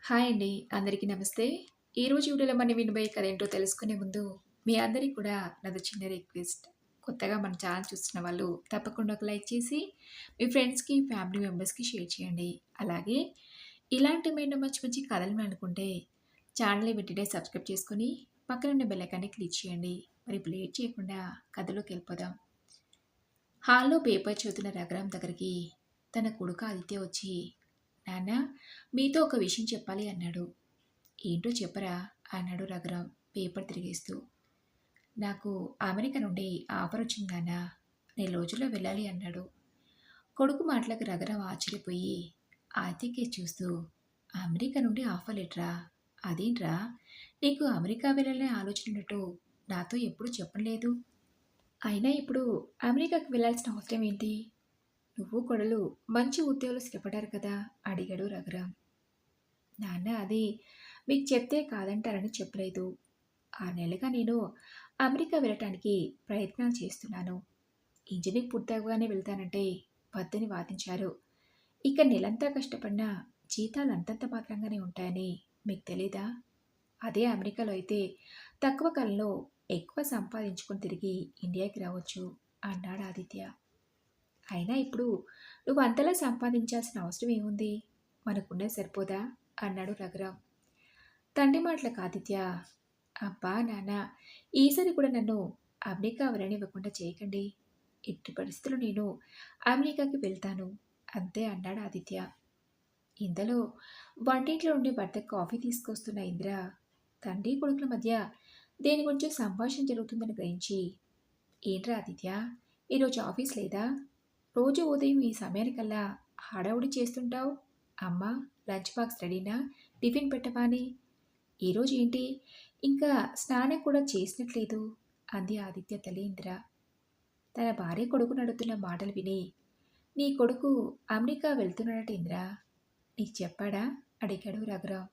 Hi అండి. అందరికీ నమస్తే. ఈరోజు వీడియోలో మనం వినబోయే కథ ఏంటో తెలుసుకునే ముందు, మీ అందరికి కూడా నాదో చిన్న రిక్వెస్ట్. కొత్తగా మన ఛానల్ చూస్తున్న వాళ్ళు తప్పకుండా ఒక లైక్ చేసి, మీ ఫ్రెండ్స్‌కి, ఫ్యామిలీ మెంబర్స్‌కి షేర్ చేయండి. అలాగే ఇలాంటి మరెన్నో మంచి మంచి కథలు వినాలనుకుంటే ఛానల్‌ని వెంటనే సబ్స్క్రైబ్ చేసుకొని, పక్కన ఉన్న బెల్ ఐకాన్‌ని క్లిక్ చేయండి. మరి ఇప్పుడు లేట్ చేయకుండా కథలోకి వెళ్ళిపోదాం. హాల్‌లో పేపర్ చదువుతున్న రఘురామ్ దగ్గరికి తన కొడుకు ఆదిత్య వచ్చి, నాన్న, మీతో ఒక విషయం చెప్పాలి అన్నాడు. ఏంటో చెప్పరా అన్నాడు రఘురామ్ పేపర్ తిరిగేస్తూ. నాకు అమెరికా నుండి ఆఫర్ వచ్చింది నాన్న, నేను రోజుల్లో వెళ్ళాలి అన్నాడు. కొడుకు మాటలకు రఘురామ్ ఆశ్చర్యపోయి ఆదిత్యకి చూస్తూ, అమెరికా నుండి ఆఫర్ లెటరా? అదేంట్రా, నీకు అమెరికా వెళ్ళాలనే ఆలోచన ఉన్నట్టు నాతో ఎప్పుడు చెప్పలేదు. అయినా ఇప్పుడు అమెరికాకు వెళ్ళాల్సిన అవసరం ఏంటి? నువ్వు కొడలు మంచి ఉద్యోగాలు స్థిరపడ్డారు కదా అడిగాడు రఘురామ్. నాన్న, అది మీకు చెప్తే కాదంటారని చెప్పలేదు. 6 నెలలుగా నేను అమెరికా వెళ్ళటానికి ప్రయత్నాలు చేస్తున్నాను. ఇంజనీరింగ్ పూర్తవగానే వెళ్తానంటే వద్దని వాదించారు. ఇక నెలంతా కష్టపడినా జీతాలు అంతంత మాత్రంగానే ఉంటాయని మీకు తెలీదా? అదే అమెరికాలో అయితే తక్కువ కాలంలో ఎక్కువ సంపాదించుకొని తిరిగి ఇండియాకి రావచ్చు అన్నాడు ఆదిత్య. అయినా ఇప్పుడు నువ్వు అంతలా సంపాదించాల్సిన అవసరం ఏముంది? మనకున్నది సరిపోదా అన్నాడు రఘురామ్. తండ్రి మాటలకు ఆదిత్య, అబ్బా నాన్న, ఈసారి కూడా నన్ను అమెరికా వెళ్ళనివ్వకుండా చేయకండి. ఎట్టి పరిస్థితుల్లో నేను అమెరికాకి వెళ్తాను అంతే అన్నాడు ఆదిత్య. ఇంతలో వంటింట్లో ఉండి భర్తకు కాఫీ తీసుకొస్తున్న ఇంద్ర తండ్రి కొడుకుల మధ్య దేని గురించో సంభాషణ జరుగుతుందని గ్రహించి, ఏంట్రా ఆదిత్య, ఈరోజు ఆఫీస్ లేదా? రోజు ఉదయం ఈ సమయానికల్లా హడావుడి చేస్తుంటావు. అమ్మా, లంచ్ బాక్స్ రెడీనా? టిఫిన్ పెట్టవా అని. ఈరోజు ఏంటి, ఇంకా స్నానం కూడా చేసినట్లేదు అంది ఆదిత్య తల్లి ఇందిర. తన భార్య కొడుకు నడుతున్న మాటలు విని, నీ కొడుకు అమెరికా వెళ్తున్నాడట ఇందిరా, నీకు చెప్పాడా అడిగాడు రఘురావు.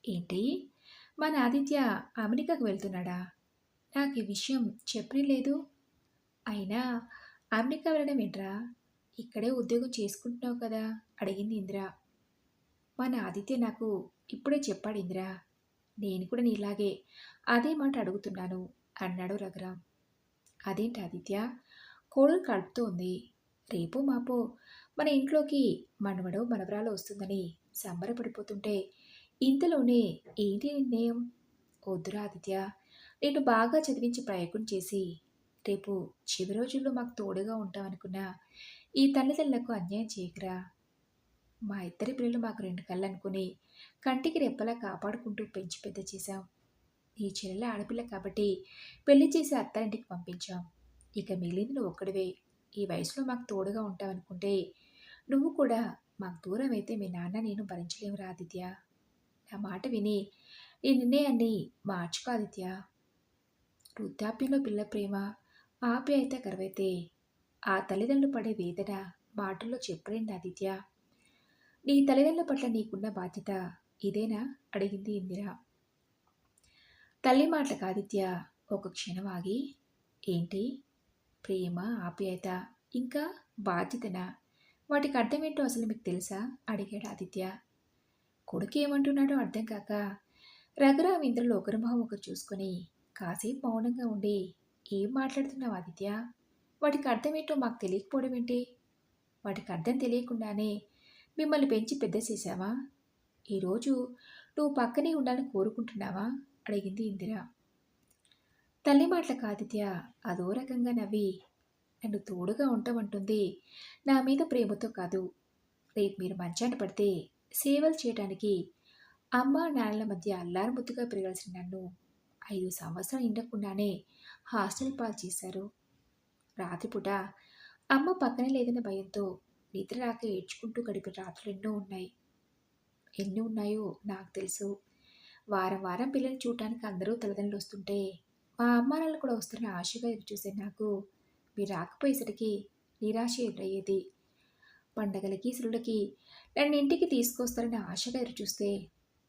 ఏంటి, మన ఆదిత్య అమెరికాకు వెళ్తున్నాడా? నాకు ఈ విషయం చెప్పనే లేదు. అయినా అమెరికా వెళ్ళడం ఏంట్రా, ఇక్కడే ఉద్యోగం చేసుకుంటున్నావు కదా అడిగింది ఇందిర. మన ఆదిత్య నాకు ఇప్పుడే చెప్పాడు ఇందిరా, నేను కూడా నీలాగే అదే మాట అడుగుతున్నాను అన్నాడు రఘురామ్. అదేంటి ఆదిత్య, కోడలు కడుపుతూ ఉంది, రేపో మాపో మన ఇంట్లోకి మనవడో మనవరాలు వస్తుందని సంబరపడిపోతుంటే ఇంతలోనే ఏంటి నిర్ణయం? వద్దురా ఆదిత్య, నేను బాగా చదివించి ప్రయోగం చేసి రేపు చివరి రోజుల్లో మాకు తోడుగా ఉంటామనుకున్నా ఈ తల్లిదండ్రులకు అన్యాయం చేయకురా. మా ఇద్దరి పిల్లలు మాకు 2 కళ్ళు అనుకుని కంటికి రెప్పలా కాపాడుకుంటూ పెంచి పెద్ద చేశాం. నీ చెల్లెల ఆడపిల్ల కాబట్టి పెళ్లి చేసి అత్తారింటికి పంపించాం. ఇక మిగిలింది నువ్వు ఒక్కడివే. ఈ వయసులో మాకు తోడుగా ఉంటావనుకుంటే నువ్వు కూడా మాకు దూరం అయితే మీ నాన్న నేను భరించలేమురా ఆదిత్య. నా మాట విని నీ నిర్ణయాన్ని మార్చుకో ఆదిత్య. వృద్ధాప్యంలో పిల్ల ప్రేమ, ఆప్యాయత కరువైతే ఆ తల్లిదండ్రులు పడే వేదన మాటల్లో చెప్పలేండి ఆదిత్య. నీ తల్లిదండ్రుల పట్ల నీకున్న బాధ్యత ఇదేనా అడిగింది ఇందిర. తల్లి మాటలకు ఆదిత్య ఒక క్షణం ఆగి, ఏంటి, ప్రేమ, ఆప్యాయత, ఇంకా బాధ్యతనా? వాటికి అర్థమేంటో అసలు మీకు తెలుసా అడిగాడు ఆదిత్య. కొడుకు ఏమంటున్నాడో అర్థం కాక రఘురామ్ ఇంద్రలో ఒకరి మొహం ఒకరు చూసుకొని కాసేపు మౌనంగా ఉండి, ఏం మాట్లాడుతున్నావు ఆదిత్య? వాటికి అర్థమేంటో మాకు తెలియకపోవడం ఏంటి? వాటికి అర్థం తెలియకుండానే మిమ్మల్ని పెంచి పెద్ద చేశావా? ఈరోజు నువ్వు పక్కనే ఉండాలని కోరుకుంటున్నావా అడిగింది ఇందిర. తల్లి మాటలకు ఆదిత్య అదో రకంగా నవ్వి, నన్ను తోడుగా ఉంటామంటుంది నా మీద ప్రేమతో కాదు. రేపు మీరు మంచాన పడితే సేవలు చేయడానికి అమ్మా నాన్నల మధ్య అల్లారుముద్దుగా పెరగాల్సిన నన్ను 5 సంవత్సరాలు నిండకుండానే హాస్టల్ పాలు చేశారు. రాత్రిపూట అమ్మ పక్కనే లేదన్న భయంతో నిద్ర రాక ఏడ్చుకుంటూ గడిపిన రాత్రులు ఎన్నో ఉన్నాయి. ఎన్ని ఉన్నాయో నాకు తెలుసు. వారం వారం పిల్లల్ని చూడటానికి అందరూ తల్లిదండ్రులు వస్తుంటే మా అమ్మ నాన్నలు కూడా వస్తున్న ఆశగా ఎదురుచూసే నాకు మీరు రాకపోయేసరికి నిరాశ ఎదురయ్యేది. పండగలకి సెలవులకి నన్ను ఇంటికి తీసుకొస్తారని ఆశగా ఎదురుచూస్తే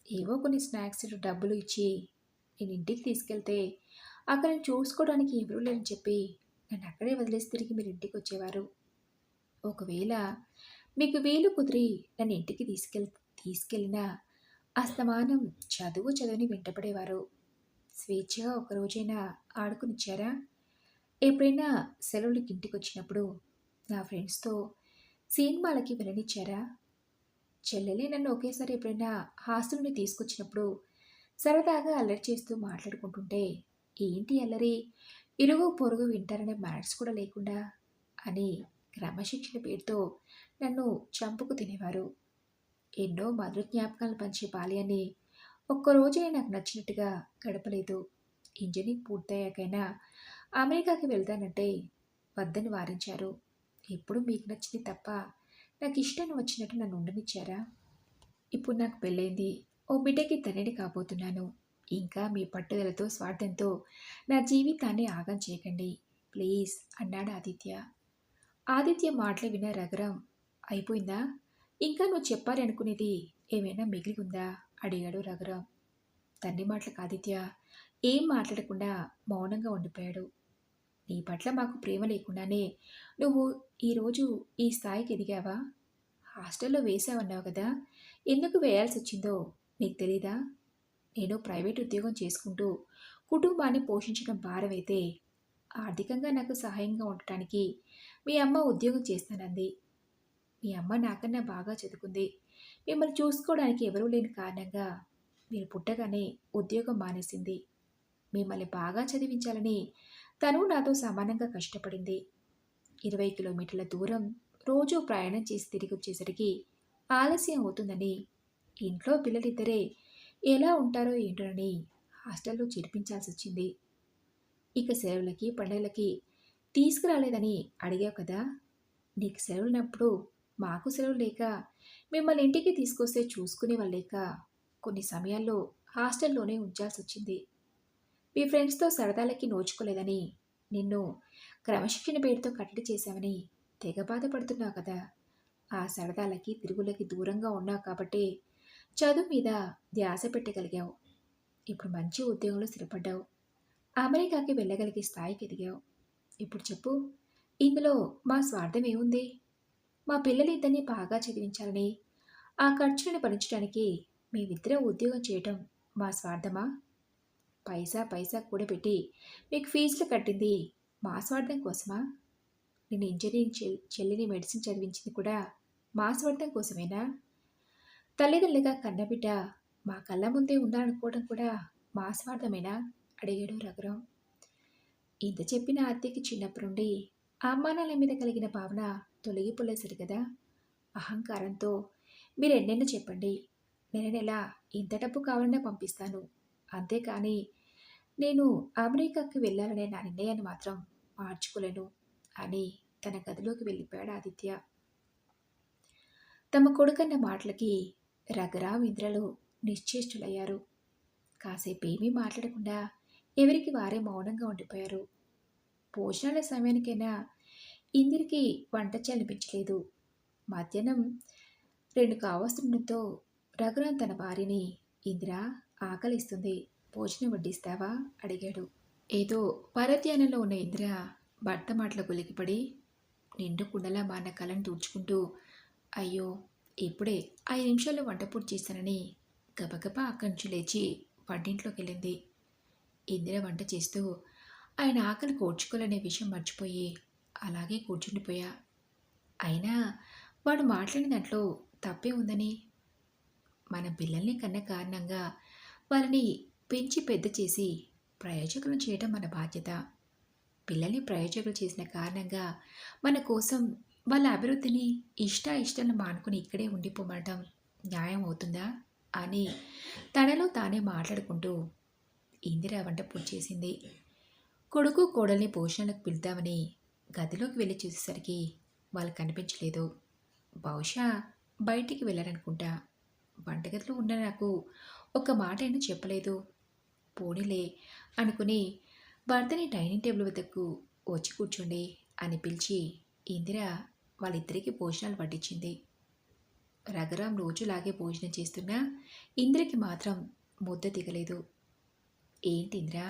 ఏవో కొన్ని స్నాక్స్ డబ్బులు ఇచ్చి నేను ఇంటికి తీసుకెళ్తే అక్కడ నేను చూసుకోవడానికి ఎవరూ లేరని చెప్పి నన్ను అక్కడే వదిలేసి తిరిగి మీరు ఇంటికి వచ్చేవారు. ఒకవేళ మీకు వీలు కుదిరి నన్ను ఇంటికి తీసుకెళ్ళినా అస్తమానం చదువు చదువుని వెంటపడేవారు. స్వేచ్ఛగా ఒక రోజైనా ఆడుకొనిచ్చారా? ఎప్పుడైనా సెలవులకి ఇంటికొచ్చినప్పుడు నా ఫ్రెండ్స్‌తో సినిమాలకి వెళ్ళనిచ్చారా? చెల్లెలే నన్ను ఒకేసారి ఎప్పుడైనా హాస్టల్ నుండి తీసుకొచ్చినప్పుడు సరదాగా అల్లరి చేస్తూ మాట్లాడుకుంటుంటే, ఏంటి అల్లరి? ఇరుగు పొరుగు వింటారనే మేనర్స్ కూడా లేకుండా అని క్రమశిక్షణ పేరుతో నన్ను చంపుకు తినేవారు. ఎన్నో మధుర జ్ఞాపకాలు పంచే బాల్యాన్ని ఒక్కరోజే నాకు నచ్చినట్టుగా గడపలేదు. ఇంజనీరింగ్ పూర్తయ్యాకైనా అమెరికాకి వెళ్తానంటే వద్దని వారించారు. ఎప్పుడు మీకు నచ్చింది తప్ప నాకు ఇష్టం వచ్చినట్టు నన్ను ఉండనిచ్చారా? ఇప్పుడు నాకు పెళ్ళైంది. ఓ బిడ్డకి తండ్రిని కాబోతున్నాను. ఇంకా మీ పట్టుదలతో, స్వార్థంతో నా జీవితాన్ని ఆగం చేయకండి. ప్లీజ్ అన్నాడు ఆదిత్య. ఆదిత్య మాటలు విన్న రఘురాం, అయిపోయిందా? ఇంకా నువ్వు చెప్పాలి అనుకునేది ఏమైనా మిగిలి ఉందా? అడిగాడు రఘురాం. తండ్రి మాటలకు ఆదిత్య ఏం మాట్లాడకుండా మౌనంగా ఉండిపోయాడు. నీ పట్ల మాకు ప్రేమ లేకుండానే నువ్వు ఈరోజు ఈ స్థాయికి ఎదిగావా? హాస్టల్లో వేసావన్నావు కదా! ఎందుకు వేయాల్సి వచ్చిందో నీకు తెలీదా? నేను ప్రైవేట్ ఉద్యోగం చేసుకుంటూ కుటుంబాన్ని పోషించడం భారమైతే ఆర్థికంగా నాకు సహాయంగా ఉండటానికి మీ అమ్మ ఉద్యోగం చేస్తానంది. మీ అమ్మ నాకన్నా బాగా చదువుకుంది. మిమ్మల్ని చూసుకోవడానికి ఎవరూ లేని కారణంగా మీరు పుట్టగానే ఉద్యోగం మానేసింది. మిమ్మల్ని బాగా చదివించాలని తను నాతో సమానంగా కష్టపడింది. 20 కిలోమీటర్ల దూరం రోజూ ప్రయాణం చేసి తిరిగి వచ్చేసరికి ఆలస్యం అవుతుందని ఇంట్లో పిల్లలిద్దరే ఎలా ఉంటారో ఏంటోనని హాస్టల్లో చేర్పించాల్సి వచ్చింది. ఇక సెలవులకి పండగలకి తీసుకురాలేదని అడిగావు కదా! నీకు సెలవులున్నప్పుడు మాకు సెలవు లేక మిమ్మల్ని ఇంటికి తీసుకొస్తే చూసుకునేవాళ్ళు లేక కొన్ని సమయాల్లో హాస్టల్లోనే ఉంచాల్సి వచ్చింది. మీ ఫ్రెండ్స్తో సరదాలకి నోచుకోలేదని నిన్ను క్రమశిక్షణ పేరుతో కట్టడి చేశామని తెగ బాధపడుతున్నావు కదా! ఆ సరదాలకి తిరుగులకి దూరంగా ఉన్నావు కాబట్టి చదువు మీద ధ్యాస పెట్టగలిగావు. ఇప్పుడు మంచి ఉద్యోగంలో స్థిరపడ్డావు. అమెరికాకి వెళ్ళగలిగే స్థాయికి ఎదిగావు. ఇప్పుడు చెప్పు, ఇందులో మా స్వార్థం ఏముంది? మా పిల్లలిద్దరినీ బాగా చదివించాలని, ఆ ఖర్చులను భరించడానికి మేమిద్దరం ఉద్యోగం చేయటం మా స్వార్థమా? పైసా పైసా కూడబెట్టి మీకు ఫీజులు కట్టింది మా స్వార్థం కోసమా? నేను ఇంజనీరింగ్ చెల్లిని మెడిసిన్ చదివించింది కూడా మా స్వార్థం కోసమేనా? తల్లిదండ్రులుగా కన్నబిడ్డ మా కళ్ళ ముందే ఉండాలనుకోవడం కూడా మా స్వార్థమేనా? అడిగాడు రఘురాం. ఇంత చెప్పిన అత్తయ్యకి చిన్నప్పటి నుండి ఆ అమ్మానాన్నల మీద కలిగిన భావన తొలగిపోలేదు కదా! అహంకారంతో మీరెన్నెన్నో చెప్పండి. నెల నెల ఇంత డబ్బు కావాలన్నా పంపిస్తాను. అంతేకాని నేను అమెరికాకి వెళ్ళాలనే నా నిర్ణయాన్ని మాత్రం మార్చుకోలేను అని తన గదిలోకి వెళ్ళిపోయాడు ఆదిత్య. తమ కొడుకన్న మాటలకి రఘురాం ఇంద్రలు నిశ్చేష్టులయ్యారు. కాసేపు ఏమీ మాట్లాడకుండా ఎవరికి వారే మౌనంగా ఉండిపోయారు. భోజనాల సమయానికైనా ఇందిరికి వంట చేయాలనిపించలేదు. మధ్యాహ్నం 2 కావస్తుండటంతో రఘురాం తన భార్యని, ఇందిరా, ఆకలిస్తుంది, భోజనం వడ్డిస్తావా? అడిగాడు. ఏదో పరధ్యానంలో ఉన్న ఇందిర భర్త మాటలకు ఉలికిపడి నిండు కుండలా మారిన కళ్ళని తుడుచుకుంటూ, అయ్యో, ఇప్పుడే 5 నిమిషాల్లో వంట పూర్తి చేస్తానని గబగబా అక్కడి నుంచి లేచి వంటింట్లోకి వెళ్ళింది. ఇందిర వంట చేస్తూ ఆయన ఆకలి కోర్చుకోవాలనే విషయం మర్చిపోయి అలాగే కూర్చుండిపోయా. అయినా వాడు మాట్లాడిన దాంట్లో తప్పే ఉందని, మన పిల్లల్ని కన్న కారణంగా వాళ్ళని పెంచి పెద్ద చేసి ప్రయోజకులను చేయడం మన బాధ్యత. పిల్లల్ని ప్రయోజకులు చేసిన కారణంగా మన కోసం వాళ్ళ అభివృద్ధిని ఇష్టాలను మానుకుని ఇక్కడే ఉండిపోమనటం న్యాయం అవుతుందా అని తనలో తానే మాట్లాడుకుంటూ ఇందిర వంట పూర్తి చేసింది. కొడుకు కోడల్ని భోజనాలకు పిలుద్దామని గదిలోకి వెళ్ళి చూసేసరికి వాళ్ళు కనిపించలేదు. బహుశా బయటికి వెళ్ళారనుకుంటా. వంటగదిలో ఉన్న నాకు ఒక మాట అయినా చెప్పలేదు. పోనీలే అనుకుని భర్తని డైనింగ్ టేబుల్ వద్దకు వచ్చి కూర్చోండి అని పిలిచి ఇందిర వాళ్ళిద్దరికీ భోజనాలు వడ్డించింది. రఘురాం రోజులాగే భోజనం చేస్తున్నా ఇందిరకి మాత్రం ముద్ద దిగలేదు. ఏంటి ఇందిరా,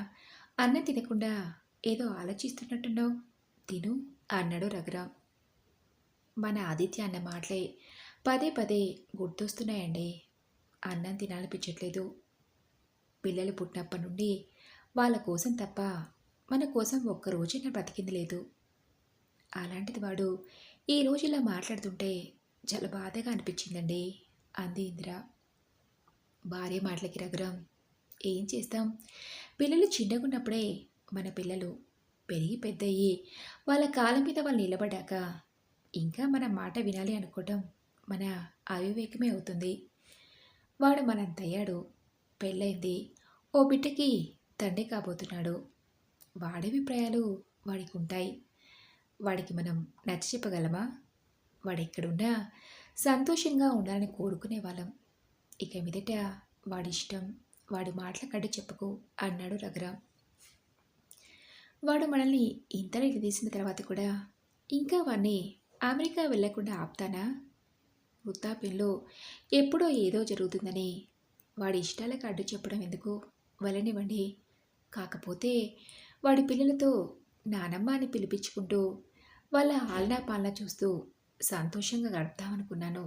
అన్నం తినకుండా ఏదో ఆలోచిస్తున్నట్టున్నావు, తిను అన్నాడు రఘురాం. మన ఆదిత్య అన్న మాటలే పదే పదే గుర్తొస్తున్నాయండి. అన్నం తినాలనిపించట్లేదు. పిల్లలు పుట్టినప్పటి నుండి వాళ్ళ కోసం తప్ప మన కోసం ఒక్కరోజైనా బ్రతికింది లేదు. అలాంటిది వాడు ఈరోజు ఇలా మాట్లాడుతుంటే చాలా బాధగా అనిపించిందండి అంది ఇందిర. భార్య మాటలకి రఘురాం, ఏం చేస్తాం, పిల్లలు చిన్నగున్నప్పుడే మన పిల్లలు పెరిగి పెద్దయ్యి వాళ్ళ కాళ్ళ మీద వాళ్ళు నిలబడ్డాక ఇంకా మన మాట వినాలి అనుకోవటం మన అవివేకమే అవుతుంది. వాడు మనంతయ్యాడు, పెళ్ళైంది, ఓ బిడ్డకి తండ్రి కాబోతున్నాడు. వాడి అభిప్రాయాలు వాడికి ఉంటాయి. వాడికి మనం నచ్చ చెప్పగలమా? వాడెక్కడున్నా సంతోషంగా ఉండాలని కోరుకునే వాళ్ళం. ఇక మీదట వాడిష్టం, వాడి మాటల కడ్డు చెప్పకు అన్నాడు రఘురాం. వాడు మనల్ని ఇంతలో నిలదీసిన తర్వాత కూడా ఇంకా వాడిని అమెరికా వెళ్లకుండా ఆపుతానా? వృద్ధాప్యంలో ఎప్పుడో ఏదో జరుగుతుందని వాడి ఇష్టాలకు అడ్డు చెప్పడం ఎందుకు? వెళ్ళనివ్వండి. కాకపోతే వాడి పిల్లలతో నానమ్మ అని పిలిపించుకుంటూ వాళ్ళ ఆలనా పాలనా చూస్తూ సంతోషంగా గడుపుదామనుకున్నాను.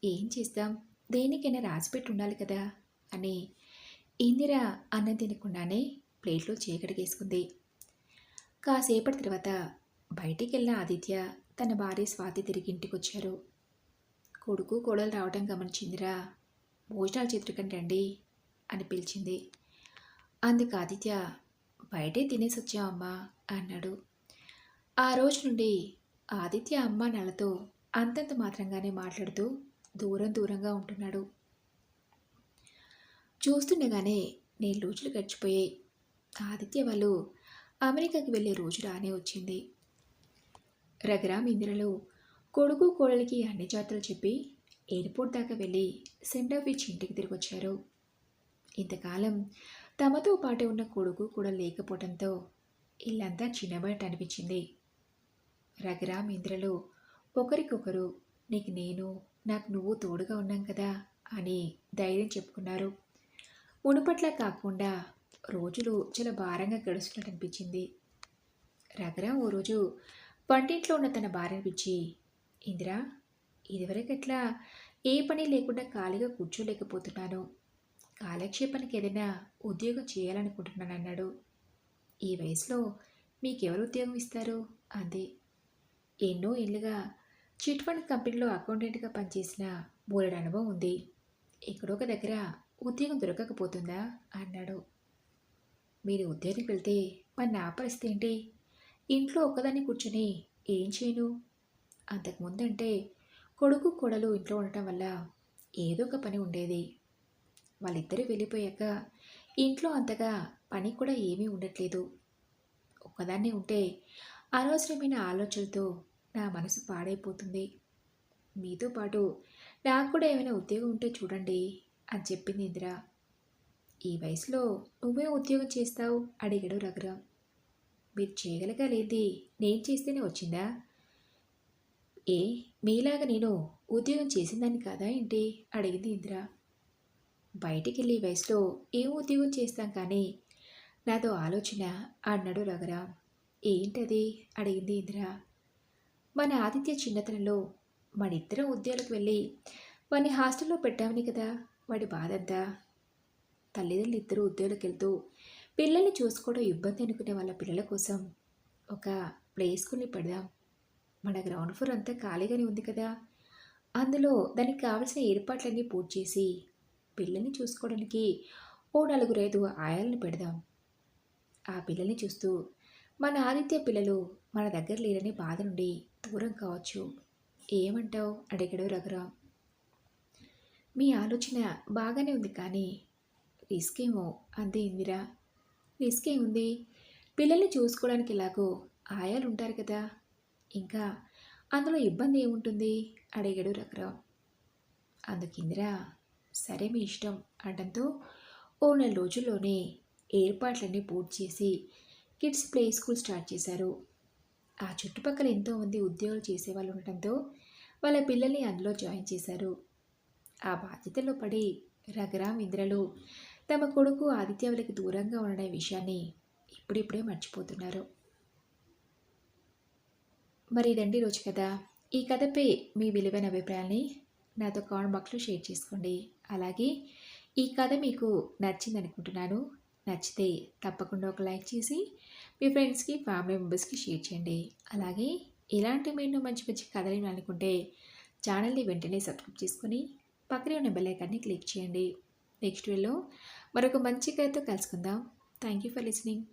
ఏం చేస్తాం, దేనికైనా రాసిపెట్టి ఉండాలి కదా అని ఇందిర అన్నం తినకుండానే ప్లేట్లో చీకటికేసుకుంది. కాసేపటి తర్వాత బయటికి వెళ్ళిన ఆదిత్య తన భార్య స్వాతి తిరిగి ఇంటికొచ్చారు. కొడుకు కోడలు రావటం గమనించిందిరా, భోజనాలు చేతురికండి రండి అని పిలిచింది. అందుకు ఆదిత్య, బయటే తినేసి వచ్చామమ్మా అన్నాడు. ఆ రోజు నుండి ఆదిత్య అమ్మ నాన్నలతో అంతంత మాత్రంగానే మాట్లాడుతూ దూరంగా ఉంటున్నాడు. చూస్తుండగానే 4 రోజులు గడిచిపోయాయి. ఆదిత్య వాళ్ళు అమెరికాకి వెళ్ళే రోజు రానే వచ్చింది. రఘురాం ఇందిరలు కొడుకు కోడలికి అన్ని జాతరలు చెప్పి ఎయిర్పోర్ట్ దాకా వెళ్ళి సెండ్ ఆఫ్ ఇచ్చి ఇంటికి తిరిగొచ్చారు. ఇంతకాలం తమతో పాటు ఉన్న కొడుకు కూడా లేకపోవడంతో ఇల్లంతా చిన్నబయట అనిపించింది. రఘురాం ఇంద్రలు ఒకరికొకరు నీకు నేను, నాకు నువ్వు తోడుగా ఉన్నాం కదా అని ధైర్యం చెప్పుకున్నారు. మునుపట్లా కాకుండా రోజులు చాలా భారంగా గడుస్తున్నట్టు అనిపించింది. రఘురాం ఓ రోజు వంటింట్లో ఉన్న తన భార్యను పిలిచి, ఇందిరా, ఇదివరకట్లా ఏ పని లేకుండా ఖాళీగా కూర్చోలేకపోతున్నాను. కాలక్షేపానికి ఏదైనా ఉద్యోగం చేయాలనుకుంటున్నాను అన్నాడు. ఈ వయసులో మీకెవరు ఉద్యోగం ఇస్తారు అంది. ఎన్నో ఏళ్ళుగా చిట్ ఫండ్ కంపెనీలో అకౌంటెంట్గా పనిచేసిన బోలెడు అనుభవం ఉంది. ఎక్కడొక దగ్గర ఉద్యోగం దొరకకపోతుందా అన్నాడు. మీరు ఉద్యోగానికి వెళ్తే మరి నా పరిస్థితి ఏంటి? ఇంట్లో ఒక్కదాన్ని కూర్చొని ఏం చేయను? అంతకుముందంటే కొడుకు కోడలు ఇంట్లో ఉండటం వల్ల ఏదో ఒక పని ఉండేది. వాళ్ళిద్దరూ వెళ్ళిపోయాక ఇంట్లో అంతగా పని కూడా ఏమీ ఉండట్లేదు. ఒక్కదాన్నే ఉంటే అనవసరమైన ఆలోచనలతో నా మనసు పాడైపోతుంది. మీతో పాటు నాకు కూడా ఏమైనా ఉద్యోగం ఉంటే చూడండి అని చెప్పింది ఇందిర. ఈ వయసులో నువ్వే ఉద్యోగం చేస్తావు అడిగాడు రఘురాం. మీరు చేయగలగలేది నేను చేస్తేనే వచ్చిందా? ఏ మీలాగా నేను ఉద్యోగం చేసిందాన్ని కాదా ఏంటి అడిగింది ఇందిర. బయటికి వెళ్ళి వయసులో ఏం ఉద్యోగం చేస్తాం కానీ నాతో ఆలోచన అన్నాడు రఘురాం. ఏంటది అడిగింది ఇందిర. మన ఆదిత్య చిన్నతనంలో మనిద్దరం ఉద్యోగాలకు వెళ్ళి వాడిని హాస్టల్లో పెట్టామని కదా వాడి బాధంతా. తల్లిదండ్రులు ఇద్దరు ఉద్యోగాలకు వెళ్తూ పిల్లల్ని చూసుకోవడం ఇబ్బంది అనుకునే వాళ్ళ పిల్లల కోసం ఒక ప్లే స్కూల్ని పెడదాం. మన గ్రౌండ్ ఫ్లోర్ అంతా ఖాళీగానే ఉంది కదా, అందులో దానికి కావలసిన ఏర్పాట్లన్నీ పూర్తి చేసి పిల్లల్ని చూసుకోవడానికి ఓ 4-5 ఆయాలను పెడదాం. ఆ పిల్లల్ని చూస్తూ మన ఆదిత్య పిల్లలు మన దగ్గర లేరనే బాధ నుండి దూరం కావచ్చు. ఏమంటావు అడిగాడు రఘురాం. మీ ఆలోచన బాగానే ఉంది కానీ రిస్క్ ఏమో అంది ఇందిర. రిస్క్ ఏముంది, పిల్లల్ని చూసుకోవడానికి ఎలాగో ఆయాలు ఉంటారు కదా, ఇంకా అందులో ఇబ్బంది ఏముంటుంది అడిగాడు రఘురాం. అందుకు ఇందిర, సరే మీ ఇష్టం అనడంతో ఓ 4 రోజుల్లోనే ఏర్పాట్లన్నీ పూర్తి చేసి కిడ్స్ ప్లే స్కూల్ స్టార్ట్ చేశారు. ఆ చుట్టుపక్కల ఎంతోమంది ఉద్యోగాలు చేసేవాళ్ళు ఉండటంతో వాళ్ళ పిల్లల్ని అందులో జాయిన్ చేశారు. ఆ బాధ్యతలో పడి రఘురాం ఇంద్రలు తమ కొడుకు ఆదిత్యవులకి దూరంగా ఉండనే విషయాన్ని ఇప్పుడిప్పుడే మర్చిపోతున్నారు. మరి ఇదండి రోజు కథ. ఈ కథపై మీ విలువైన అభిప్రాయాన్ని నాతో కామెంట్ బాక్స్‌లో షేర్ చేసుకోండి. అలాగే ఈ కథ మీకు నచ్చిందనుకుంటున్నాను. నచ్చితే తప్పకుండా ఒక లైక్ చేసి మీ ఫ్రెండ్స్‌కి, ఫ్యామిలీ మెంబర్స్‌కి షేర్ చేయండి. అలాగే ఇలాంటి మరెన్నో మంచి మంచి కథలు వినాలనుకుంటే ఛానల్‌ని వెంటనే సబ్స్క్రైబ్ చేసుకొని పక్కనే ఉన్న బెల్ ఐకాన్‌ని క్లిక్ చేయండి. నెక్స్ట్ వీడియోలో మరొక మంచి కథతో కలుసుకుందాం. Thank you for listening.